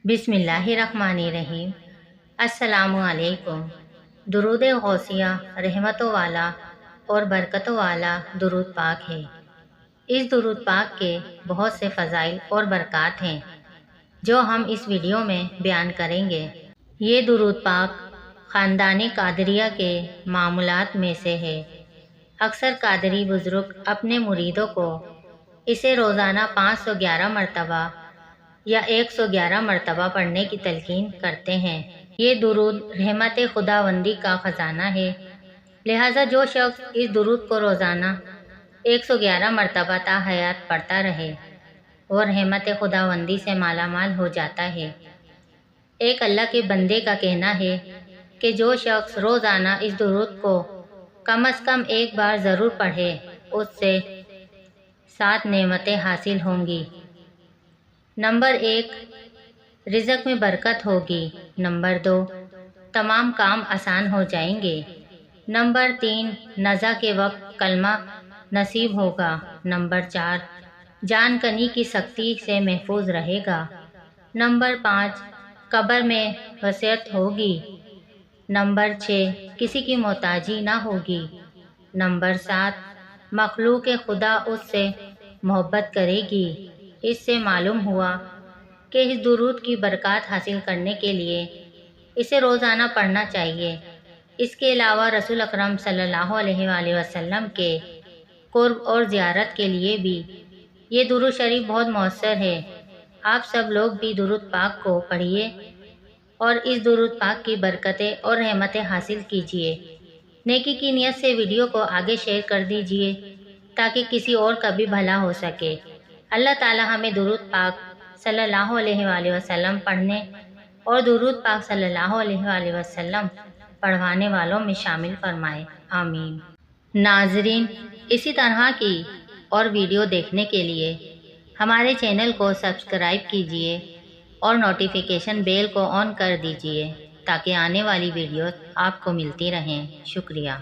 بسم اللہ الرحمن الرحیم۔ السلام علیکم۔ درود غوثیہ رحمتوں والا اور برکتوں والا درود پاک ہے۔ اس درود پاک کے بہت سے فضائل اور برکات ہیں جو ہم اس ویڈیو میں بیان کریں گے۔ یہ درود پاک خاندان قادریہ کے معمولات میں سے ہے۔ اکثر قادری بزرگ اپنے مریدوں کو اسے روزانہ 511 مرتبہ یا 111 مرتبہ پڑھنے کی تلقین کرتے ہیں۔ یہ درود رحمت خداوندی کا خزانہ ہے، لہٰذا جو شخص اس درود کو روزانہ 111 مرتبہ تا حیات پڑھتا رہے وہ رحمت خداوندی سے مالا مال ہو جاتا ہے۔ ایک اللہ کے بندے کا کہنا ہے کہ جو شخص روزانہ اس درود کو کم از کم ایک بار ضرور پڑھے اس سے 7 نعمتیں حاصل ہوں گی۔ نمبر 1، رزق میں برکت ہوگی۔ نمبر 2، تمام کام آسان ہو جائیں گے۔ نمبر 3، نزا کے وقت کلمہ نصیب ہوگا۔ نمبر 4، جان کنی کی سختی سے محفوظ رہے گا۔ نمبر 5، قبر میں وسعت ہوگی۔ نمبر 6، کسی کی محتاجی نہ ہوگی۔ نمبر 7، مخلوق خدا اس سے محبت کرے گی۔ اس سے معلوم ہوا کہ اس درود کی برکات حاصل کرنے کے لیے اسے روزانہ پڑھنا چاہیے۔ اس کے علاوہ رسول اکرم صلی اللہ علیہ وآلہ وسلم کے قرب اور زیارت کے لیے بھی یہ درود شریف بہت مؤثر ہے۔ آپ سب لوگ بھی درود پاک کو پڑھیے اور اس درود پاک کی برکتیں اور رحمتیں حاصل کیجیے۔ نیکی کی نیت سے ویڈیو کو آگے شیئر کر دیجیے تاکہ کسی اور کا بھی بھلا ہو سکے۔ اللہ تعالی ہمیں درود پاک صلی اللہ علیہ وآلہ وسلم پڑھنے اور درود پاک صلی اللہ علیہ وآلہ وسلم پڑھوانے والوں میں شامل فرمائے، آمین۔ ناظرین، اسی طرح کی اور ویڈیو دیکھنے کے لیے ہمارے چینل کو سبسکرائب کیجیے اور نوٹیفیکیشن بیل کو آن کر دیجیے تاکہ آنے والی ویڈیوز آپ کو ملتی رہیں۔ شکریہ۔